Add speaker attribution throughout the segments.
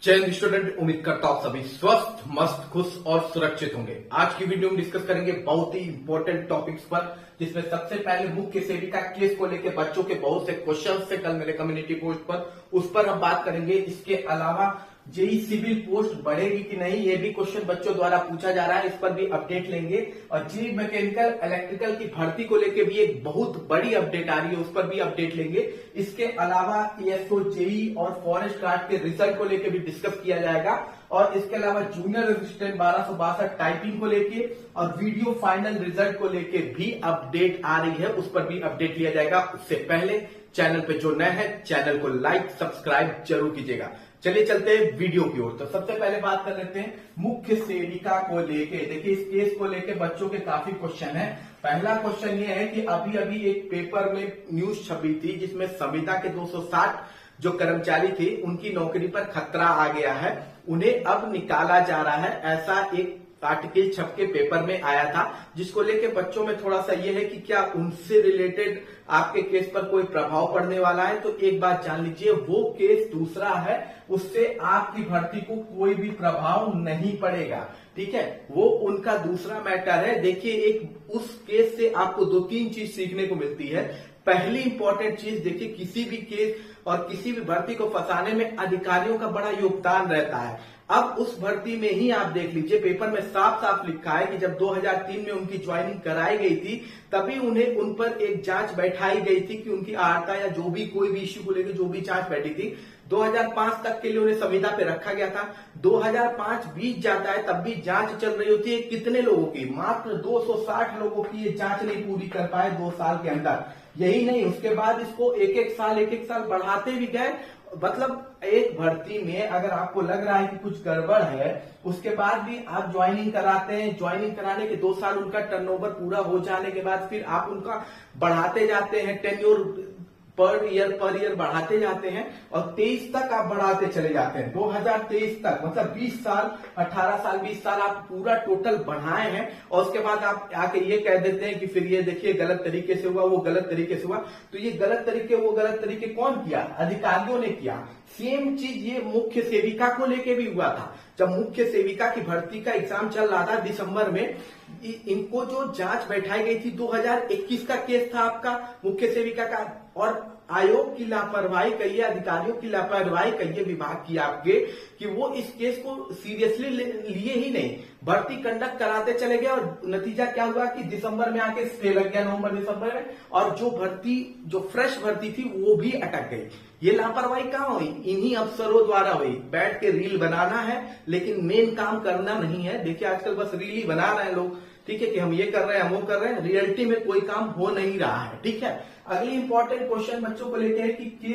Speaker 1: जय हिंद स्टूडेंट, उम्मीद करता हूं सभी स्वस्थ, मस्त, खुश और सुरक्षित होंगे। आज की वीडियो में डिस्कस करेंगे बहुत ही इंपॉर्टेंट टॉपिक्स पर, जिसमें सबसे पहले मुख्य सेविका केस को लेकर बच्चों के बहुत से क्वेश्चन से कल मेरे कम्युनिटी पोस्ट पर, उस पर हम बात करेंगे। इसके अलावा जेई सिविल पोस्ट बढ़ेगी कि नहीं, ये भी क्वेश्चन बच्चों द्वारा पूछा जा रहा है, इस पर भी अपडेट लेंगे। और जेई मैकेनिकल इलेक्ट्रिकल की भर्ती को लेकर भी एक बहुत बड़ी अपडेट आ रही है, उस पर भी अपडेट लेंगे। इसके अलावा ईएसओ, जेई और फॉरेस्ट गार्ड के रिजल्ट को लेकर भी डिस्कस किया जाएगा। और इसके अलावा जूनियर असिस्टेंट 1262 टाइपिंग को लेके और वीडियो फाइनल रिजल्ट को लेके भी अपडेट आ रही है, उस पर भी अपडेट लिया जाएगा। उससे पहले चैनल पे जो नए हैं, चैनल को लाइक सब्सक्राइब जरूर कीजिएगा। चलिए चलते हैं वीडियो की ओर। तो सबसे पहले बात कर लेते हैं मुख्य सेविका को लेके। देखिए, इस केस को लेके बच्चों के काफी क्वेश्चन है। पहला क्वेश्चन ये है कि अभी अभी एक पेपर में न्यूज छपी थी, जिसमें संविदा के 260 जो कर्मचारी थे, उनकी नौकरी पर खतरा आ गया है, उन्हें अब निकाला जा रहा है। ऐसा एक आर्टिकल छप के पेपर में आया था, जिसको लेके बच्चों में थोड़ा सा ये है कि क्या उनसे रिलेटेड आपके केस पर कोई प्रभाव पड़ने वाला है। तो एक बात जान लीजिए, वो केस दूसरा है, उससे आपकी भर्ती को कोई भी प्रभाव नहीं पड़ेगा। ठीक है, वो उनका दूसरा मैटर है। देखिए, एक उस केस से आपको 2-3 चीज सीखने को मिलती है। पहली इंपॉर्टेंट चीज, देखिए, किसी भी केस और किसी भी भर्ती को फंसाने में अधिकारियों का बड़ा योगदान रहता है। अब उस भर्ती में ही आप देख लीजिए, पेपर में साफ साफ लिखा है कि जब 2003 में उनकी ज्वाइनिंग कराई गई थी, तभी उन्हें उन पर एक जांच बैठाई गई थी कि उनकी आर्ता या जो भी कोई भी इश्यू को लेकर जो भी जांच बैठी थी, 2005 तक के लिए उन्हें संविदा पे रखा गया था। 2005 बीत जाता है, तब भी जांच चल रही होती है। कितने लोगों की? मात्र 260 लोगों की ये जांच नहीं पूरी कर पाए 2 साल के अंदर। यही नहीं, उसके बाद इसको एक एक साल बढ़ाते भी गए। मतलब एक भर्ती में अगर आपको लग रहा है कि कुछ गड़बड़ है, उसके बाद भी आप ज्वाइनिंग कराते हैं। ज्वाइनिंग कराने के 2 साल उनका टर्नओवर पूरा हो जाने के बाद फिर आप उनका बढ़ाते जाते हैं, टेन्योर पर ईयर बढ़ाते जाते हैं, और 23 तक आप बढ़ाते चले जाते हैं। 2023 तक, मतलब 20 साल, 18 साल, 20 साल आप पूरा टोटल बढ़ाए हैं। और उसके बाद आप आके ये कह देते हैं कि फिर ये देखिए गलत तरीके से हुआ, वो गलत तरीके से हुआ। तो ये गलत तरीके कौन किया? अधिकारियों ने किया। सेम चीज ये मुख्य सेविका को लेके भी हुआ था। जब मुख्य सेविका की भर्ती का एग्जाम चल रहा था दिसंबर में, इनको जो जांच बैठाई गई थी, 2021 का केस था आपका मुख्य सेविका का, और आयोग की लापरवाही कहिए, अधिकारियों की लापरवाही कहिए, विभाग की आपके, कि वो इस केस को सीरियसली लिए ही नहीं, भर्ती कंडक्ट कराते चले गए। और नतीजा क्या हुआ कि दिसंबर में आके स्टे लग गया, नवंबर दिसंबर में, और जो फ्रेश भर्ती थी वो भी अटक गई। ये लापरवाही कहां हुई? इन्हीं अफसरों द्वारा हुई। बैठ के रील बनाना है, लेकिन मेन काम करना नहीं है। देखिए, आजकल बस रील ही बना रहे हैं लोग, ठीक है, कि हम ये कर रहे हैं, हम वो कर रहे हैं, रियलिटी में कोई काम हो नहीं रहा है। ठीक है, अगली इंपॉर्टेंट क्वेश्चन बच्चों को लेके है कि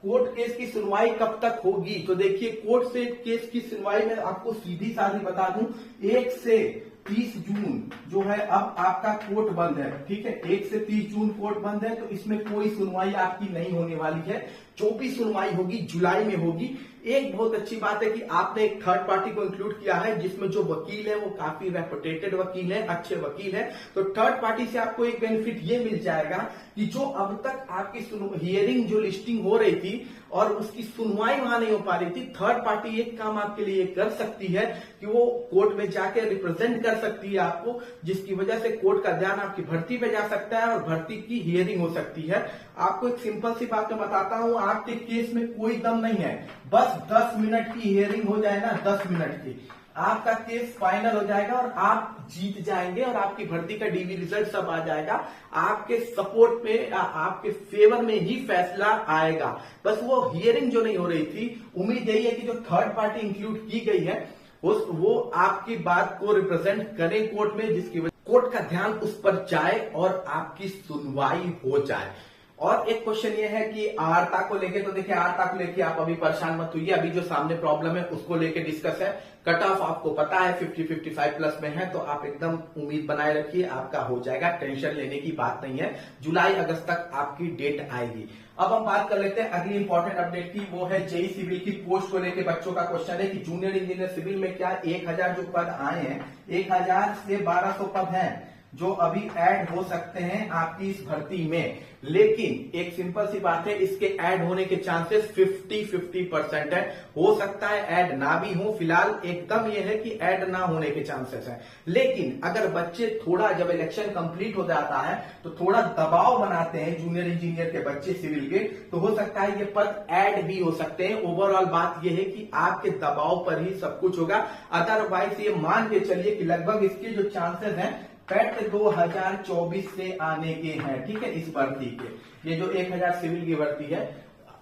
Speaker 1: कोर्ट केस की सुनवाई कब तक होगी। तो देखिए, कोर्ट से केस की सुनवाई में आपको सीधी साधी बता दूं, 1 से 30 जून जो है, अब आपका कोर्ट बंद है। ठीक है, 1 से 30 जून कोर्ट बंद है, तो इसमें कोई सुनवाई आपकी नहीं होने वाली है। जो भी सुनवाई होगी जुलाई में होगी। एक बहुत अच्छी बात है कि आपने एक थर्ड पार्टी को इंक्लूड किया है, जिसमें जो वकील है वो काफी रेपुटेटेड वकील है, अच्छे वकील है। तो थर्ड पार्टी से आपको एक बेनिफिट ये मिल जाएगा कि जो अब तक आपकी हियरिंग जो लिस्टिंग हो रही थी और उसकी सुनवाई वहां नहीं हो पा रही थी, थर्ड पार्टी एक काम आपके लिए कर सकती है कि वो कोर्ट में जाके रिप्रेजेंट कर सकती है आपको, जिसकी वजह से कोर्ट का ध्यान आपकी भर्ती पे जा सकता है और भर्ती की हियरिंग हो सकती है। आपको एक सिंपल सी बात मैं बताता हूं, आपके केस में कोई दम नहीं है, बस 10 मिनट की हियरिंग हो जाए ना, 10 मिनट की, आपका केस फाइनल हो जाएगा और आप जीत जाएंगे और आपकी भर्ती का डीवी रिजल्ट सब आ जाएगा। आपके सपोर्ट में, आपके फेवर में ही फैसला आएगा। बस वो हियरिंग जो नहीं हो रही थी, उम्मीद यही है कि जो थर्ड पार्टी इंक्लूड की गई है वो आपकी बात को रिप्रेजेंट करे कोर्ट में, जिसकी वजह कोर्ट का ध्यान उस पर जाए और आपकी सुनवाई हो जाए। और एक क्वेश्चन ये है कि आर्ता को लेके, तो देखिए, आर्ता को लेके आप अभी परेशान मत होइए, अभी जो सामने प्रॉब्लम है उसको लेके डिस्कस है। कट ऑफ आपको पता है 50-55 प्लस में है, तो आप एकदम उम्मीद बनाए रखिए, आपका हो जाएगा, टेंशन लेने की बात नहीं है। जुलाई अगस्त तक आपकी डेट आएगी। अब हम बात कर लेते हैं अगली इंपॉर्टेंट अपडेट की, वो है जेई सिविल की पोस्ट को लेके बच्चों का क्वेश्चन है कि जूनियर इंजीनियर सिविल में क्या 1000 जो पद आए हैं, 1000 से 1200 पद हैं। जो अभी ऐड हो सकते हैं आपकी इस भर्ती में, लेकिन एक सिंपल सी बात है, इसके ऐड होने के चांसेस 50-50% है। हो सकता है ऐड ना भी हो, फिलहाल एकदम ये है कि ऐड ना होने के चांसेस है। लेकिन अगर बच्चे थोड़ा, जब इलेक्शन कंप्लीट हो जाता है तो थोड़ा दबाव बनाते हैं जूनियर इंजीनियर के बच्चे सिविल के, तो हो सकता है ये पद ऐड भी हो सकते हैं। ओवरऑल बात ये है कि आपके दबाव पर ही सब कुछ होगा। अदरवाइज ये मान के चलिए कि लगभग इसके जो चांसेस हैं पैट 2024 से आने के हैं, ठीक है, इस भर्ती के, ये जो 1000 सिविल की भर्ती है,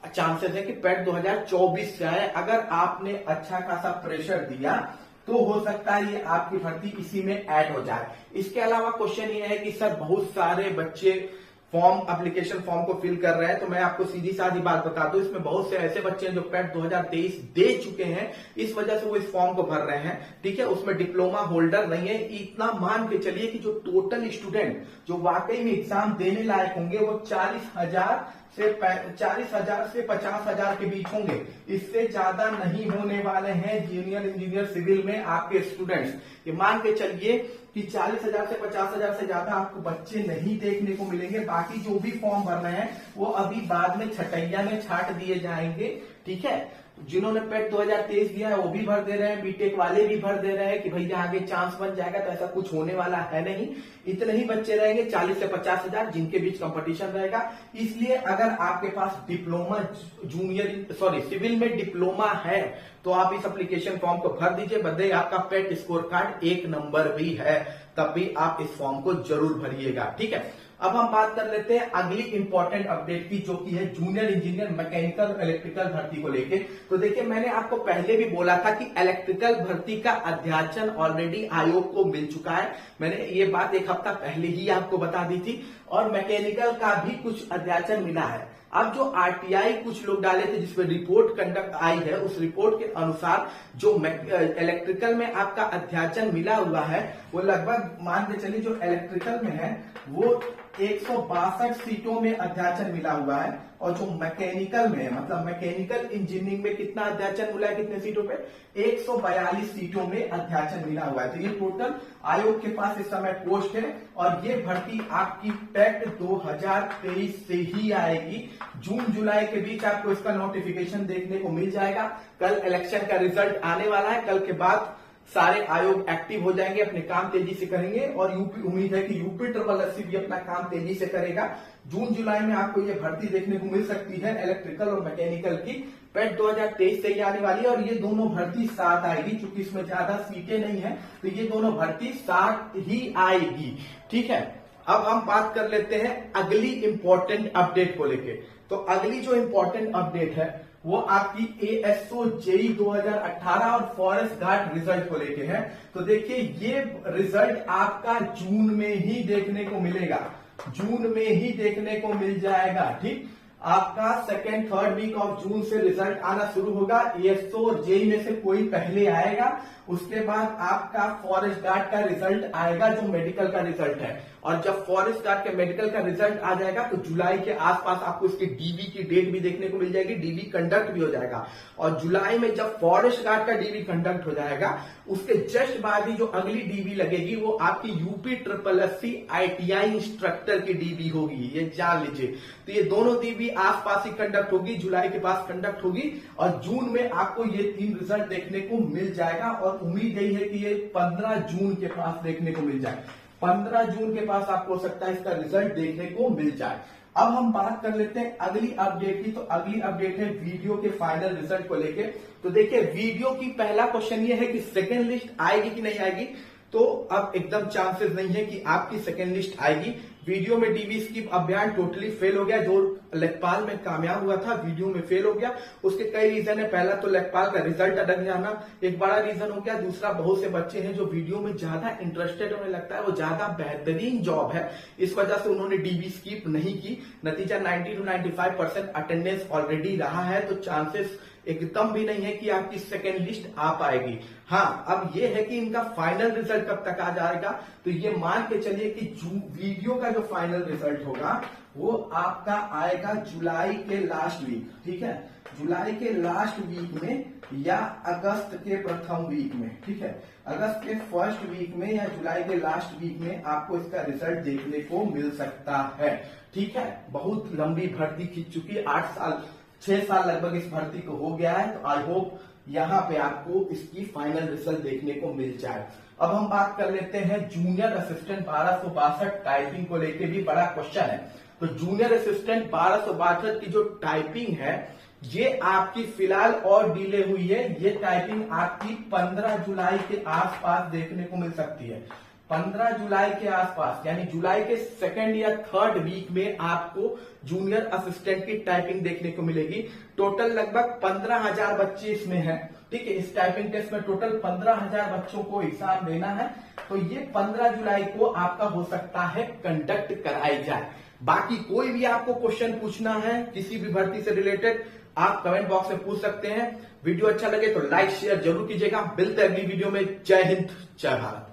Speaker 1: चांसेस है कि पैट 2024 से आए। अगर आपने अच्छा खासा प्रेशर दिया तो हो सकता है ये आपकी भर्ती इसी में ऐड हो जाए। इसके अलावा क्वेश्चन ये है कि सर बहुत सारे बच्चे एप्लीकेशन फॉर्म को फिल कर रहे हैं, तो मैं आपको सीधी साधी बात बता दूं, इसमें बहुत से ऐसे बच्चे हैं जो पैट 2023 दे चुके हैं, इस वजह से वो इस फॉर्म को भर रहे हैं, ठीक है। उसमें डिप्लोमा होल्डर नहीं है। इतना मान के चलिए कि जो टोटल स्टूडेंट जो वाकई में एग्जाम देने लायक होंगे वो 40,000 से 50,000 के बीच होंगे। इससे ज्यादा नहीं होने वाले हैं जूनियर इंजीनियर सिविल में आपके स्टूडेंट्स। ये मान के चलिए कि 40,000 से 50,000 से ज्यादा आपको बच्चे नहीं देखने को मिलेंगे। बाकी जो भी फॉर्म भर रहे हैं वो अभी बाद में छटैया में छाट दिए जाएंगे, ठीक है। जिन्होंने पेट 2023 दिया है वो भी भर दे रहे हैं, बीटेक वाले भी भर दे रहे हैं कि भैया आगे चांस बन जाएगा, तो ऐसा कुछ होने वाला है नहीं। इतने ही बच्चे रहेंगे 40 से 50,000 जिनके बीच कंपटीशन रहेगा। इसलिए अगर आपके पास डिप्लोमा सिविल में डिप्लोमा है तो आप इस एप्लीकेशन फॉर्म को भर दीजिए। बदले आपका पेट स्कोर कार्ड 1 नंबर भी है, तब भी आप इस फॉर्म को जरूर भरिएगा, ठीक है। अब हम बात कर लेते हैं अगली इंपॉर्टेंट अपडेट की, जो कि है जूनियर इंजीनियर मैकेनिकल इलेक्ट्रिकल भर्ती को लेके। तो देखिए, मैंने आपको पहले भी बोला था कि इलेक्ट्रिकल भर्ती का अध्याचन ऑलरेडी आयोग को मिल चुका है। मैंने ये बात एक हफ्ता पहले ही आपको बता दी थी, और मैकेनिकल का भी कुछ अध्याचन मिला है। अब जो आरटीआई कुछ लोग डाले थे जिसमें रिपोर्ट कंडक्ट आई है, उस रिपोर्ट के अनुसार जो इलेक्ट्रिकल में आपका अध्याचन मिला हुआ है वो लगभग मान के चलिए जो इलेक्ट्रिकल में है वो 162 सीटों में अध्याचन मिला हुआ है, और जो मैकेनिकल में है, मतलब मैकेनिकल इंजीनियरिंग में कितना अध्याचन मिला है, कितने सीटों पे, 142 सीटों में अध्याचन मिला हुआ है। तो ये टोटल आयोग के पास इस समय पोस्ट है, और ये भर्ती आपकी टेट 2023 से ही आएगी। जून जुलाई के बीच आपको इसका नोटिफिकेशन देखने को मिल जाएगा। कल इलेक्शन का रिजल्ट आने वाला है, कल के बाद सारे आयोग एक्टिव हो जाएंगे, अपने काम तेजी से करेंगे, और उम्मीद है कि यूपी SSSC भी अपना काम तेजी से करेगा। जून जुलाई में आपको ये भर्ती देखने को मिल सकती है इलेक्ट्रिकल और मैकेनिकल की। पेट 2023 से ही आने वाली है, और ये दोनों भर्ती साथ आएगी, क्योंकि इसमें ज्यादा सीटें नहीं है, तो ये दोनों भर्ती साथ ही आएगी, ठीक है। अब हम बात कर लेते हैं अगली इंपॉर्टेंट अपडेट को लेके। तो अगली जो इंपॉर्टेंट अपडेट है वो आपकी ASO JEE 2018 और फॉरेस्ट गार्ड रिजल्ट को लेके है। तो देखिए, ये रिजल्ट आपका जून में ही देखने को मिलेगा, जून में ही देखने को मिल जाएगा, ठीक। आपका 2-3 वीक ऑफ जून से रिजल्ट आना शुरू होगा। ASO और JEE में से कोई पहले आएगा, उसके बाद आपका फॉरेस्ट गार्ड का रिजल्ट आएगा जो मेडिकल का रिजल्ट है। और जब फॉरेस्ट गार्ड के मेडिकल का रिजल्ट आ जाएगा तो जुलाई के आसपास आपको इसकी डीबी की डेट भी देखने को मिल जाएगी, डीबी कंडक्ट भी हो जाएगा। और जुलाई में जब फॉरेस्ट गार्ड का डीबी कंडक्ट हो जाएगा, उसके जस्ट बाद ही जो अगली डीबी लगेगी वो आपकी यूपी SSSC ITI इंस्ट्रक्टर की डीबी होगी, ये जान लीजिए। तो ये दोनों डीबी आसपास ही कंडक्ट होगी, जुलाई के पास कंडक्ट होगी, और जून में आपको ये 3 रिजल्ट देखने को मिल जाएगा। और उम्मीद यही है कि ये 15 जून के पास देखने को मिल जाए, 15 जून के पास आपको हो सकता है इसका रिजल्ट देखने को मिल जाए। अब हम बात कर लेते हैं अगली अपडेट की। तो अगली अपडेट है वीडियो के फाइनल रिजल्ट को लेके। तो देखिए, वीडियो की पहला क्वेश्चन ये है कि सेकेंड लिस्ट आएगी कि नहीं आएगी। तो अब एकदम चांसेस नहीं है कि आपकी सेकेंड लिस्ट आएगी। वीडियो में डीबी स्किप अभियान टोटली फेल हो गया, जो लेखपाल में कामयाब हुआ था वीडियो में फेल हो गया। उसके कई रीजन है। पहला तो लेखपाल का रिजल्ट अटक जाना एक बड़ा रीजन हो गया। दूसरा, बहुत से बच्चे हैं जो वीडियो में ज्यादा इंटरेस्टेड, उन्हें लगता है वो ज्यादा बेहतरीन जॉब है, इस वजह से उन्होंने डीबी स्किप नहीं की। नतीजा 90 to 95% अटेंडेंस ऑलरेडी रहा है, तो चांसेस एकदम भी नहीं है कि आपकी सेकेंड लिस्ट आ पाएगी। हाँ, अब ये है कि इनका फाइनल रिजल्ट कब तक आ जाएगा। तो ये मान के चलिए कि वीडियो का जो फाइनल रिजल्ट होगा वो आपका आएगा जुलाई के लास्ट वीक, ठीक है। जुलाई के लास्ट वीक में या अगस्त के प्रथम वीक में, ठीक है, अगस्त के फर्स्ट वीक में या जुलाई के लास्ट वीक में आपको इसका रिजल्ट देखने को मिल सकता है। ठीक है, बहुत लंबी भर्ती खींच चुकी है, 8 साल 6 साल लगभग इस भर्ती को हो गया है। तो आई होप यहाँ पे आपको इसकी फाइनल रिजल्ट देखने को मिल जाए। अब हम बात कर लेते हैं जूनियर असिस्टेंट 1262 टाइपिंग को लेके भी बड़ा क्वेश्चन है। तो जूनियर असिस्टेंट 1262 की जो टाइपिंग है ये आपकी फिलहाल और डिले हुई है। ये टाइपिंग आपकी 15 जुलाई के आसपास देखने को मिल सकती है। 15 जुलाई के आसपास यानी जुलाई के 2nd या 3rd वीक में आपको जूनियर असिस्टेंट की टाइपिंग देखने को मिलेगी। टोटल लगभग 15,000 बच्चे इसमें हैं। ठीक है, इस टाइपिंग टेस्ट में टोटल 15,000 बच्चों को एग्जाम देना है। तो ये 15 जुलाई को आपका हो सकता है कंडक्ट कराई जाए। बाकी कोई भी आपको क्वेश्चन पूछना है किसी भी भर्ती से रिलेटेड, आप कमेंट बॉक्स में पूछ सकते हैं। वीडियो अच्छा लगे तो लाइक शेयर जरूर कीजिएगा। मिलते हैं अगली वीडियो में। जय हिंद, जय भारत।